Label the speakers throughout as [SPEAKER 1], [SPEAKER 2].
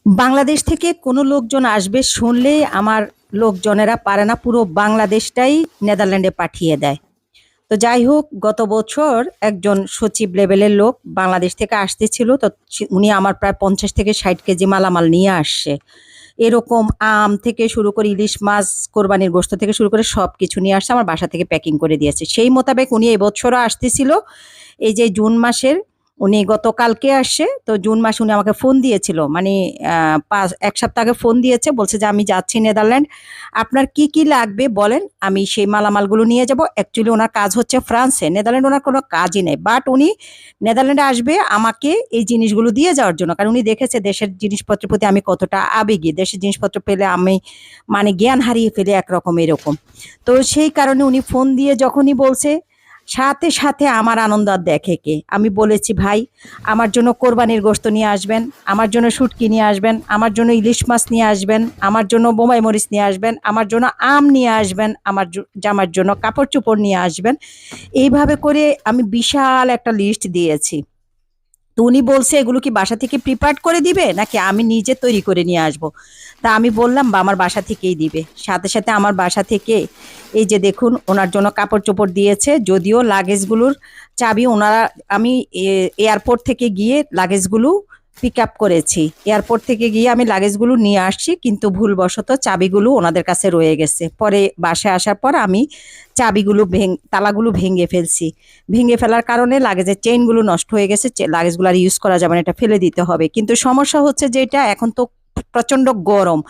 [SPEAKER 1] বাংলাদেশ থেকে কোনো লোকজন আসবে শুনলেই আমার লোকজনেরা পারে না, পুরো বাংলাদেশটাই নেদারল্যান্ডে পাঠিয়ে দেয়। তো যাই হোক, গত বছর একজন সচিব লেভেলের লোক বাংলাদেশ থেকে আসতেছিল। তো উনি আমার প্রায় 50 থেকে 60 কেজি মালামাল নিয়ে আসছে। এরকম আম থেকে শুরু করে ইলিশ মাছ, কোরবানির গোশত থেকে শুরু করে সবকিছু নিয়ে আসছে, আমার বাসা থেকে প্যাকিং করে দিয়েছে। সেই মোতাবেক উনি এবছরও আসতেছিল। এই যে জুন মাসের, উনি গতকালকে আসছে। তো জুন মাসে উনি আমাকে ফোন দিয়েছিল, মানে 1 সপ্তাহ আগে ফোন দিয়েছে, বলছে যে আমি যাচ্ছি নেদারল্যান্ড, আপনার কি কি লাগবে বলেন, আমি সেই মালামালগুলো নিয়ে যাব। অ্যাকচুয়ালি ওনার কাজ হচ্ছে ফ্রান্সে, নেদারল্যান্ড ওনার কোনো কাজই নেই, বাট উনি নেদারল্যান্ডে আসবে আমাকে এই জিনিসগুলো দিয়ে যাওয়ার জন্য, কারণ উনি দেখেছে দেশের জিনিসপত্রের প্রতি আমি কতটা আবেগী। দেশের জিনিসপত্র পেলে আমি মানে জ্ঞান হারিয়ে ফেলি একরকম এরকম। তো সেই কারণে উনি ফোন দিয়ে যখনই বলছে, সাথে সাথে আমার আনন্দ আর দেখে কে। আমি বলেছি, ভাই আমার জন্য কোরবানির গোশত নিয়ে আসবেন, আমার জন্য শুটকি নিয়ে আসবেন, আমার জন্য ইলিশ মাছ নিয়ে আসবেন, আমার জন্য বোম্বাই মরিচ নিয়ে আসবেন, আমার জন্য আম নিয়ে আসবেন, আমার জামার জন্য কাপড় চোপড় নিয়ে আসবেন। এইভাবে করে আমি বিশাল একটা লিস্ট দিয়েছি। তো উনি বলছে, এগুলো কি বাসা থেকে প্রিপেয়ার করে দিবে নাকি আমি নিজে তৈরি করে নিয়ে আসব? তা আমি বললাম, বা আমার বাসা থেকেই দিবে। সাথে সাথে আমার বাসা থেকে এই যে দেখুন, ওনার জন্য কাপড় চোপড় দিয়েছে, যদিও লাগেজগুলোর চাবি ওনারা, আমি এয়ারপোর্ট থেকে গিয়ে লাগেজগুলো পিক আপ করেছি, এয়ারপোর্ট থেকে গিয়ে আমি লাগেজগুলো নিয়ে আসছি, কিন্তু ভুলবশত চাবিগুলো ওনাদের কাছে রয়ে গেছে। পরে বাসায় আসার পর আমি চাবিগুলো তালাগুলো ভেঙে ফেলছি। ভেঙে ফেলার কারণে লাগেজের চেইনগুলো নষ্ট হয়ে গেছে, লাগেজগুলো আর ইউজ করা যাবে না, এটা ফেলে দিতে হবে। কিন্তু সমস্যা হচ্ছে যে এটা এখন তো প্রচন্ড গরম,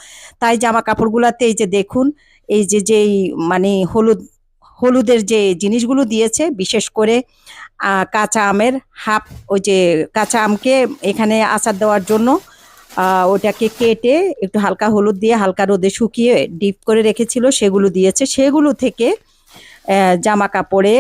[SPEAKER 1] তাই জামা কাপড়গুলাতে এই যে দেখুন, এই যে যেই মানে হলুদের যে জিনিসগুলো দিয়েছে, বিশেষ করে কাঁচা আমের হাফ, ওই যে কাঁচা আমকে এখানে আচার দেওয়ার জন্য ওটাকে কেটে একটু হালকা হলুদ দিয়ে হালকা রোদে শুকিয়ে ডিপ করে রেখেছিল, সেগুলো দিয়েছে। সেগুলো থেকে জামা কাপড়ে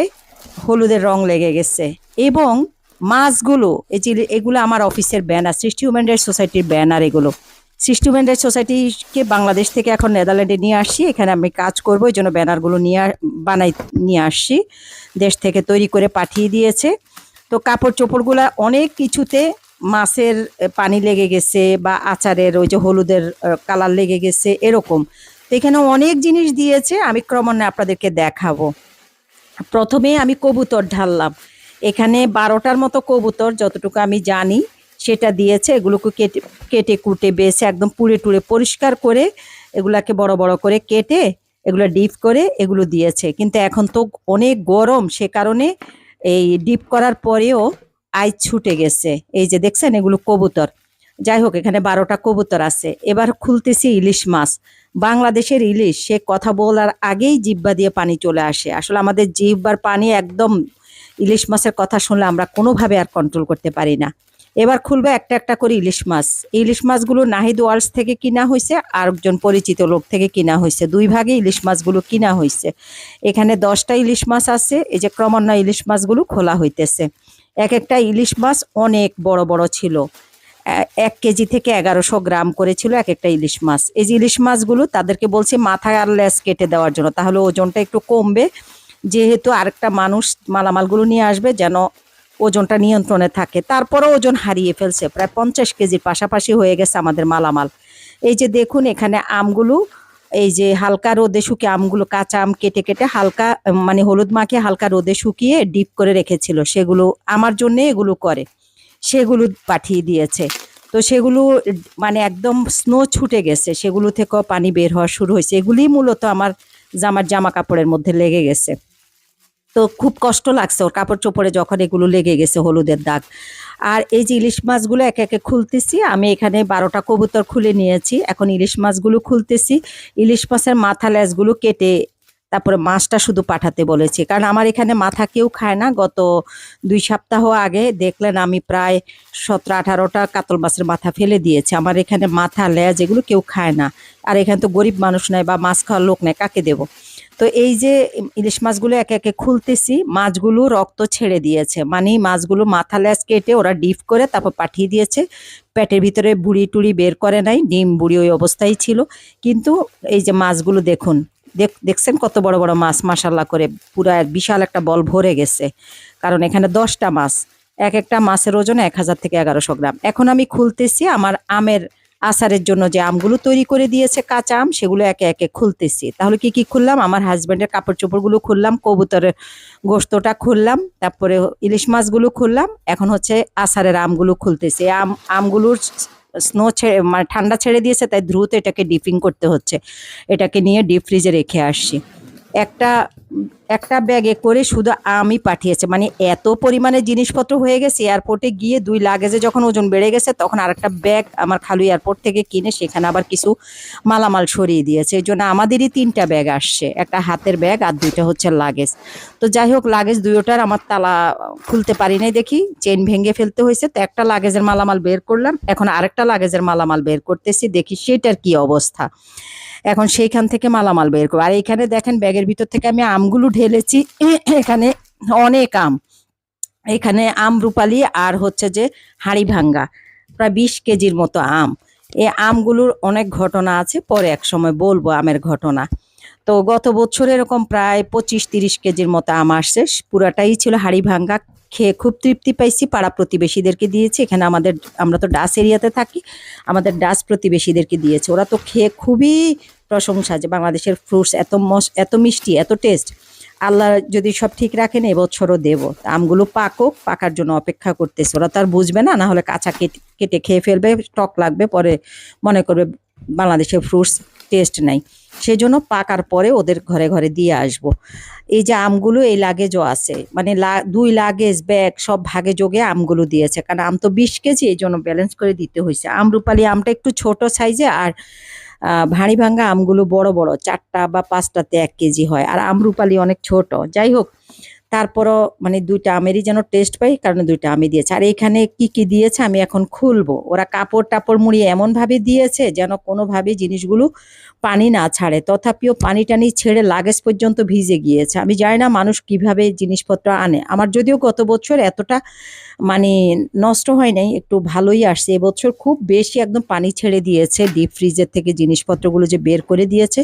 [SPEAKER 1] হলুদের রং লেগে গেছে। এবং মাছগুলো, এই যে এগুলো আমার অফিসের ব্যানার, সৃষ্টি হিউম্যান রাইটস সোসাইটির ব্যানার এগুলো। সৃষ্টি হিউম্যান রাইটস সোসাইটিকে বাংলাদেশ থেকে এখন নেদারল্যান্ডে নিয়ে আসছি, এখানে আমি কাজ করবো, এই জন্য ব্যানারগুলো নিয়ে আসছি, দেশ থেকে তৈরি করে পাঠিয়ে দিয়েছে। তো কাপড় চোপড়গুলা অনেক কিছুতে মাছের পানি লেগে গেছে, বা আচারের ওই যে হলুদের কালার লেগে গেছে এরকম। তো এখানে অনেক জিনিস দিয়েছে, আমি ক্রমান্বয়ে আপনাদেরকে দেখাবো। প্রথমে আমি কবুতর ঢাললাম, এখানে 12টার মতো কবুতর যতটুকু আমি জানি সেটা দিয়েছে। এগুলোকে কেটে কেটে কুটে বেছে একদম পুড়ে টুড়ে পরিষ্কার করে এগুলাকে বড় বড় করে কেটে এগুলো ডিপ করে এগুলো দিয়েছে। কিন্তু এখন তো অনেক গরম, সে কারণে এই ডিপ করার পরেও আইস ছুটে গেছে। এই যে দেখছেন, এগুলো কবুতর। যাই হোক, এখানে 12টা কবুতর আছে। এবার খুলতেছি ইলিশ মাছ। বাংলাদেশের ইলিশ, সে কথা বলার আগেই জিহ্বা দিয়ে পানি চলে আসে। আসলে আমাদের জিহ্বার পানি একদম, ইলিশ মাছের কথা শুনলে আমরা কোনোভাবে আর কন্ট্রোল করতে পারি না। এবার খুলবে একটা একটা করে ইলিশ মাছ। ইলিশ মাছগুলো নাহিদ ওয়ার্লস থেকে কিনা হয়েছে, আর একজন পরিচিত লোক থেকে কিনা হয়েছে, 2 ভাগে ইলিশ মাছগুলো কিনা হয়েছে। এখানে 10টা ইলিশ মাছ আছে। এই যে ক্রমান্বয়ে ইলিশ মাছগুলো খোলা হইতেছে। এক একটা ইলিশ মাছ অনেক বড় বড় ছিল, 1 কেজি থেকে 1100 গ্রাম করে ছিল এক একটা ইলিশ মাছ। এই যে ইলিশ মাছগুলো তাদেরকে বলছি মাথা আর লেজ কেটে দেওয়ার জন্য, তাহলে ওজনটা একটু কমবে। যেহেতু আরেকটা মানুষ মালামালগুলো নিয়ে আসবে, যেন ওজনটা নিয়ন্ত্রণে থাকে। তারপরও ওজন হারিয়ে ফেলছে, প্রায় 50 কেজির পাশাপাশি হয়ে গেছে আমাদের মালামাল। এই যে দেখুন, এখানে আমগুলো এই যে হালকা রোদে শুকিয়ে, আমগুলো কাঁচা আম কেটে কেটে হালকা মানে হলুদ মাখিয়ে হালকা রোদে শুকিয়ে ডিপ করে রেখেছিল, সেগুলো আমার জন্য এগুলো করে, সেগুলো পাঠিয়ে দিয়েছে। তো সেগুলো মানে একদম স্নো ছুটে গেছে, সেগুলো থেকেও পানি বের হওয়া শুরু হয়েছে। এগুলি মূলত আমার জামা কাপড়ের মধ্যে লেগে গেছে। তো খুব কষ্ট লাগছে ওর কাপড় চোপড়ে যখন এগুলো লেগে গেছে হলুদের দাগ। আর এই যে ইলিশ মাছগুলো একে একে খুলতেছি, আমি এখানে 12টা কবুতর খুলে নিয়েছি, এখন ইলিশ মাছগুলো খুলতেছি। ইলিশ মাছের মাথা লেজগুলো কেটে তারপরে মাছটা শুধু পাঠাতে বলেছি, কারণ আমার এখানে মাথা কেউ খায় না। গত 2 সপ্তাহ আগে দেখলেন আমি প্রায় 17-18টা কাতল মাছের মাথা ফেলে দিয়েছি। আমার এখানে মাথা লেজ এগুলো কেউ খায় না, আর এখানে তো গরিব মানুষ নাই বা মাছ খাওয়ার লোক নেই, কাকে দেব? তো এই যে ইলিশ মাছগুলো একে একে খুলতেছি, মাছগুলো রক্ত ছেড়ে দিয়েছে, মানে মাছগুলো মাথা লেজ কেটে ওরা ডিপ করে তারপর পাঠিয়ে দিয়েছে। পেটের ভিতরে বুড়ি টুড়ি বের করে নাই, ডিম বুড়ি ওই অবস্থায় ছিল। কিন্তু এই যে মাছগুলো দেখুন, দেখছেন কত বড় বড় মাছ, মাশাল্লাহ করে পুরো এক বিশাল একটা বল ভরে গেছে। কারণ এখানে 10টা মাছ, এক একটা মাছের ওজন 1000 থেকে 1100 গ্রাম। এখন আমি খুলতেছি আমার আচারের জন্য যে আমগুলো তৈরি করে দিয়েছে কাঁচা আম, সেগুলো একে একে খুলতেছি। তাহলে কি কি খুললাম? আমার হাজব্যান্ডের কাপড় চোপড়গুলো খুললাম, কবুতরের গোশতটা খুললাম, তারপরে ইলিশ মাছগুলো খুললাম। এখন হচ্ছে আচারের আমগুলো খুলতেছি। আমগুলোর স্নো ছেড়ে মানে ঠান্ডা ছেড়ে দিয়েছে, তাই দ্রুত এটাকে ডিপিং করতে হচ্ছে। এটাকে নিয়ে ডিপ ফ্রিজে রেখে আসছি। একটা একটা ব্যাগে করে শুধু আমই পাঠিয়েছে, মানে এত পরিমাণে জিনিসপত্র হয়ে গেছে। এয়ারপোর্টে গিয়ে 2 লাগেজে যখন ওজন বেড়ে গেছে, তখন আরেকটা ব্যাগ আমার খালু এয়ারপোর্ট থেকে কিনে সেখানে আবার কিছু মালামাল সরিয়ে দিয়েছে। এই জন্য আমাদেরই 3টা ব্যাগ আসছে, একটা হাতের ব্যাগ আর 2টা হচ্ছে লাগেজ। তো যাই হোক, লাগেজ 2টার আমার তালা খুলতে পারি নাই, দেখি চেন ভেঙে ফেলতে হয়েছে। তো একটা লাগেজের মালামাল বের করলাম, এখন আরেকটা লাগেজের মালামাল বের করতেছি, দেখি সেটার কি অবস্থা। এখন সেইখান থেকে মালামাল বের করবো। আর এইখানে দেখেন ব্যাগের ভিতর থেকে আমি আমগুলো ঢেলেছি। এখানে অনেক আম, এখানে আমরুপালি আর হচ্ছে যে হাড়ি ভাঙ্গা, প্রায় 20 কেজির মতো আম। এই আমগুলোর অনেক ঘটনা আছে, পরে এক সময় বলবো আমের ঘটনা। তো গত বছর এরকম প্রায় 25-30 কেজির মতো আম আসছে, পুরাটাই ছিল হাড়ি ভাঙ্গা। খেয়ে খুব তৃপ্তি পাইছি, পাড়া প্রতিবেশীদেরকে দিয়েছি। এখানে আমরা তো ডাস এরিয়াতে থাকি, আমাদের ডাস প্রতিবেশীদেরকে দিয়েছে। ওরা তো খেয়ে খুবই প্রশংসা যে বাংলাদেশের ফ্রুটস এত মিষ্টি, এত টেস্ট। আল্লাহ যদি সব ঠিক রাখেন, এবছরও দেবো। আমগুলো পাকুক, পাকার জন্য অপেক্ষা করতেছে। ওরা তো আর বুঝবে না, না হলে কাঁচা কেটে কেটে খেয়ে ফেলবে, টক লাগবে, পরে মনে করবে বাংলাদেশের ফ্রুটস টেস্ট নাই। সেই জন্য পাকার পরে ওদের ঘরে ঘরে দিয়ে আসবো। এই যে আমগুলো এই লাগেজও আছে, মানে 2 লাগেজ ব্যাগ সব ভাগে যোগে আমগুলো দিয়েছে, কারণ আম তো 20 কেজি, এই জন্য ব্যালেন্স করে দিতে হয়েছে। আমরুপালি আমটা একটু ছোট সাইজে, আর ভাঁড়ি ভাঙ্গা আমগুলো বড় বড়, 4টা বা 5টাতে 1 কেজি হয়, আর আমরুপালি অনেক ছোট। যাই হোক, তারপরও মানে 2টা আমেরই যেন টেস্ট পাই, কারণ 2টা আমই দিয়েছে। আর এখানে কি কি দিয়েছে আমি এখন খুলবো। ওরা কাপড় টাপড় মুড়িয়ে এমনভাবে দিয়েছে যেন কোনোভাবে জিনিসগুলো পানি না ছাড়ে, তথাপিও পানি টানি ছেড়ে লাগেজ পর্যন্ত ভিজে গিয়েছে। আমি জানি না মানুষ কিভাবে জিনিসপত্র আনে। আমার যদিও গত বছর এতটা মানে নষ্ট হয় নাই, একটু ভালোই আসছে। এবছর খুব বেশি একদম পানি ছেড়ে দিয়েছে, ডিপ ফ্রিজের থেকে জিনিসপত্রগুলো যে বের করে দিয়েছে,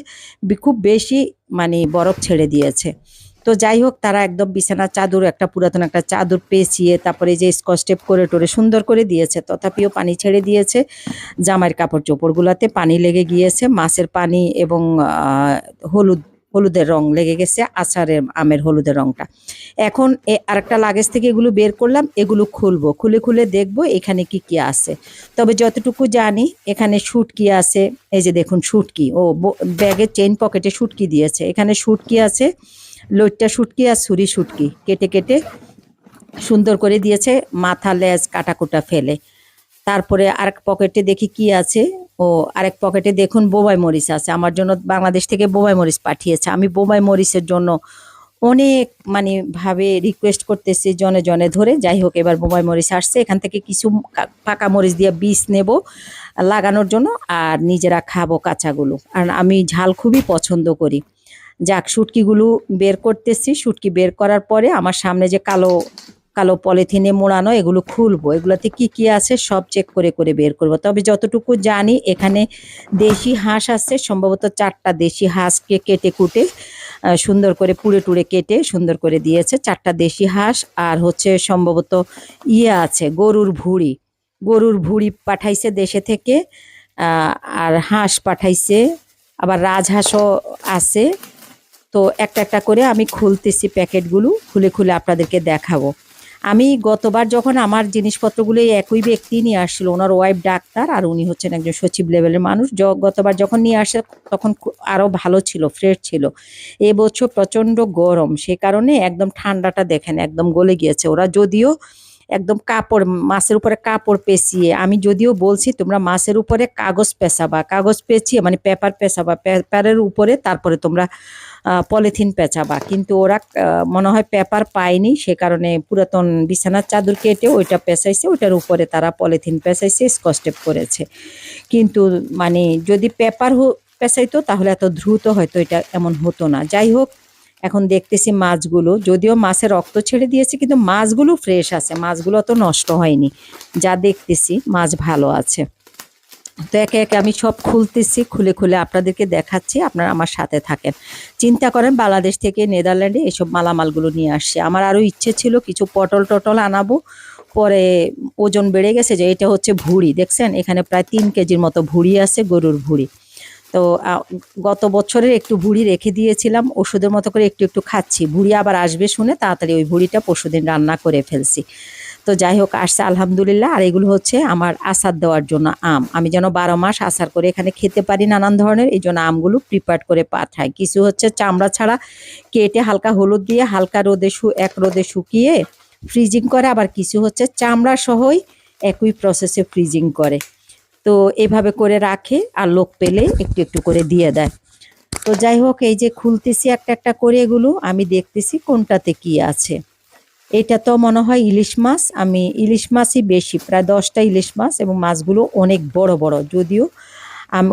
[SPEAKER 1] খুব বেশি মানে বরফ ছেড়ে দিয়েছে। তো যাই হোক, তারা একদম বিছানার চাদর, একটা পুরাতন একটা চাদর পেঁচিয়ে তারপরে যে স্কচ টেপ করে টোরে সুন্দর করে দিয়েছে, তথাপিও পানি ছেড়ে দিয়েছে। জামাইয়ের কাপড় চোপড়গুলাতে পানি লেগে গিয়েছে, মাছের পানি এবং হলুদের রং লেগে গেছে, আমের হলুদের রংটা। এখন আরেকটা লাগেজ থেকে এগুলো বের করলাম, এগুলো খুলবো, খুলে খুলে দেখবো এখানে কি কি আছে। তবে যতটুকু জানি, এখানে শুটকি আছে। এই যে দেখুন শুটকি, ব্যাগের চেইন পকেটে শুটকি দিয়েছে। এখানে শুটকি আছে, লইট্টা শুটকি আর ছুরি শুটকি কেটে কেটে সুন্দর করে দিয়েছে, মাথা লেজ কাটাকুটা ফেলে। তারপরে আরেক পকেটে দেখি কি আছে। আরেক পকেটে দেখুন বোবাই মরিচ আছে, আমার জন্য বাংলাদেশ থেকে বোবাই মরিচ পাঠিয়েছে। আমি বোবাই মরিচের জন্য অনেক মানে ভাবে রিকোয়েস্ট করতেছি জনে জনে ধরে। যাই হোক, এবার বোবাই মরিচ আসছে। এখান থেকে কিছু পাকা মরিচ দিয়ে বীজ নেব লাগানোর জন্য, আর নিজেরা খাবো কাঁচাগুলো, কারণ আমি ঝাল খুবই পছন্দ করি। যাক, শুটকিগুলো বের করতেছি। শুটকি বের করার পরে আমার সামনে যে কালো কালো পলিথিনে মোড়ানো, এগুলো খুলবো। এগুলোতে কি কি আছে সব চেক করে করে বের করব। তবে যতটুকু জানি, এখানে দেশি হাঁস আছে, সম্ভবত 4টা দেশি হাঁসকে কেটে কুটে সুন্দর করে পুড়ে টুড়ে কেটে সুন্দর করে দিয়েছে। 4টা দেশি হাঁস, আর হচ্ছে সম্ভবত আছে গরুর ভুঁড়ি পাঠাইছে দেশে থেকে। আর হাঁস পাঠাইছে, আবার রাজহাঁসও আছে। তো একটা একটা করে আমি খুলতেছি, প্যাকেটগুলো খুলে খুলে আপনাদেরকে দেখাবো। আমি গতবার যখন আমার জিনিসপত্রগুলো এই একই ব্যক্তি নিয়ে আসছিল, ওনার ওয়াইফ ডাক্তার আর উনি হচ্ছেন একজন সচিব লেভেলের মানুষ। গতবার যখন নিয়ে আসে তখন আরও ভালো ছিল, ফ্রেশ ছিল। এবছর প্রচণ্ড গরম, সে কারণে একদম ঠান্ডাটা দেখেন একদম গলে গিয়েছে। ওরা যদিও একদম কাপড়, মাছের উপরে কাপড় পেঁচিয়ে, আমি যদিও বলছি তোমরা মাছের উপরে কাগজ পেঁচাবা, কাগজ পেঁচিয়ে মানে পেপার পেঁচাবা, পেপারের উপরে তারপরে তোমরা পলিথিন পেঁচাবা, কিন্তু ওরা মনে হয় পেপার পায়নি, সে কারণে পুরাতন বিছানার চাদর কেটে ওইটা পেঁচাইছে, ওইটার উপরে তারা পলিথিন পেঁচাইছে, স্কচ টেপ করেছে। কিন্তু মানে যদি পেপার পেঁচাইতো তাহলে এত দ্রুত হয়তো এটা এমন হতো না। যাই হোক, এখন দেখতেছি মাছগুলো, যদিও মাছের রক্ত ছেড়ে দিয়েছে, কিন্তু মাছগুলো ফ্রেশ আছে, মাছগুলো তো নষ্ট হয়নি। যা দেখতেছি মাছ ভালো আছে। তো একে একে আমি সব খুলতেছি, খুলে খুলে আপনাদেরকে দেখাচ্ছি, আপনারা আমার সাথে থাকেন। চিন্তা করেন, বাংলাদেশ থেকে নেদারল্যান্ডে এসব মালামালগুলো নিয়ে আসছে। আমার আরও ইচ্ছে ছিল কিছু পটল টটল আনাবো, পরে ওজন বেড়ে গেছে, যে এটা হচ্ছে ভুঁড়ি, দেখছেন এখানে প্রায় 3 কেজির মতো ভুঁড়ি আছে, গরুর ভুঁড়ি। তো গত বছরের একটু ভুঁড়ি রেখে দিয়েছিলাম, ওষুধের মতো করে একটু একটু খাচ্ছি। ভুঁড়ি আবার আসবে শুনে তাড়াতাড়ি ওই ভুঁড়িটা পরশুদিন রান্না করে ফেলছি। তো যাই হোক, আসছে আলহামদুলিল্লাহ। আর এগুলো হচ্ছে আমার আচার দেওয়ার জন্য আম, আমি যেন 12 মাস আচার করে এখানে খেতে পারি নানান ধরনের, এই জন্য আমগুলো প্রিপেয়ার করে পাঠাই। কিছু হচ্ছে চামড়া ছাড়া কেটে হালকা হলুদ দিয়ে হালকা রোদে শুকিয়ে ফ্রিজিং করে, আবার কিছু হচ্ছে চামড়া সহই একই প্রসেসে ফ্রিজিং করে। তো এভাবে করে রাখে, আর লোক পেলে একটু একটু করে দিয়ে দেয়। তো যাই হোক, এই যে খুলতেছি একটা একটা করে, এগুলো আমি দেখতেছি কোনটাতে কি আছে। এটা তো মনে হয় ইলিশ মাছ, আমি ইলিশ মাছই বেশি, প্রায় 10টা ইলিশ মাছ, এবং মাছগুলো অনেক বড় বড়। যদিও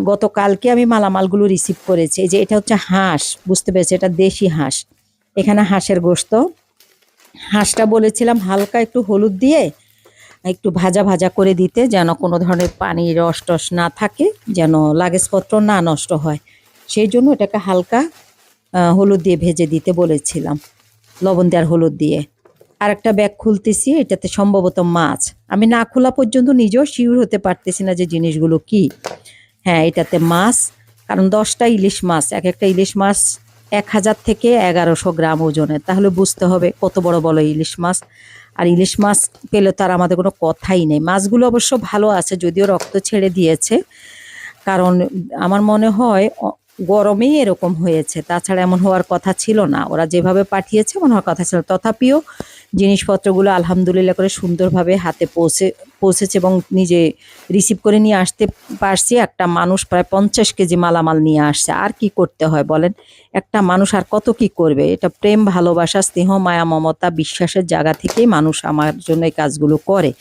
[SPEAKER 1] গতকালকে আমি মালামালগুলো রিসিভ করেছি। এই যে এটা হচ্ছে হাঁস, বুঝতে পেরেছি এটা দেশি হাঁস। এখানে হাঁসের গোশত, হাঁসটা বলেছিলাম হালকা একটু হলুদ দিয়ে একটু ভাজা ভাজা করে দিতে, যেন কোনো ধরনের পানি রস টস না থাকে, যেন লাগেজপত্র না নষ্ট হয়। সেই জন্য এটাকে হালকা হলুদ দিয়ে ভেজে দিতে বলেছিলাম, লবণ দেওয়ার হলুদ দিয়ে। আর একটা ব্যাগ খুলতেছি, এটাতে সম্ভবত মাছ। আমি না খোলা পর্যন্ত নিজেও শিওর হতে পারতেছি না যে জিনিসগুলো কি। হ্যাঁ, এটাতে মাছ, কারণ 10টা ইলিশ মাছ, এক একটা ইলিশ মাছ 1000 থেকে 1100 গ্রাম ওজনের, তাহলে বুঝতে হবে কত বড় বড় ইলিশ মাছ। আর ইলিশ মাছ পেলে তো আর আমাদের কোনো কথাই নেই। মাছগুলো অবশ্য ভালো আছে, যদিও রক্ত ছেড়ে দিয়েছে, কারণ আমার মনে হয় গরমেই এরকম হয়েছে, তাছাড়া এমন হওয়ার কথা ছিল না। ওরা যেভাবে পাঠিয়েছে এমন হওয়ার কথা ছিল। তথাপিও জিনিসপত্রগুলো আলহামদুলিল্লাহ করে সুন্দরভাবে হাতে পৌঁছেছে, এবং নিজে রিসিভ করে নিয়ে আসতে পারছি। একটা মানুষ প্রায় 50 কেজি মালামাল নিয়ে আসছে। আর কি করতে হয় বলেন, একটা মানুষ আর কত কি করবে? এটা প্রেম, ভালোবাসা, স্নেহ, মায়া, মমতা, বিশ্বাসের জায়গা থেকেই মানুষ আমার জন্য এই কাজগুলো করে।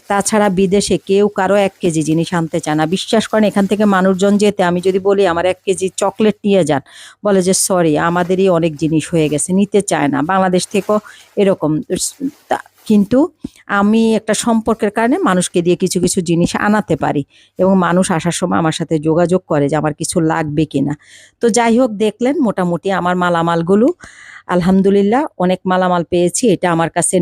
[SPEAKER 1] তাছাড়া বিদেশে কেউ কারো 1 কেজি জিনিস আনতে চায় না। বিশ্বাস করেন, এখান থেকে মানুষজন যেতে, আমি যদি বলি আমার 1 কেজি চকলেট নিয়ে যান, বলে যে সরি, আমাদেরই অনেক জিনিস হয়ে গেছে, নিতে চায় না। বাংলাদেশ থেকেও এরকম। কিন্তু আমি একটা সম্পর্কের কারণে মানুষকে দিয়ে কিছু কিছু জিনিস আনাতে পারি, এবং মানুষ আসার সময় আমার সাথে যোগাযোগ করে যে আমার কিছু লাগবে কিনা। তো যাই হোক, দেখলেন মোটামুটি আমার মালামালগুলো, আলহামদুলিল্লাহ অনেক মালামাল পেয়েছি। এটা আমার কাছে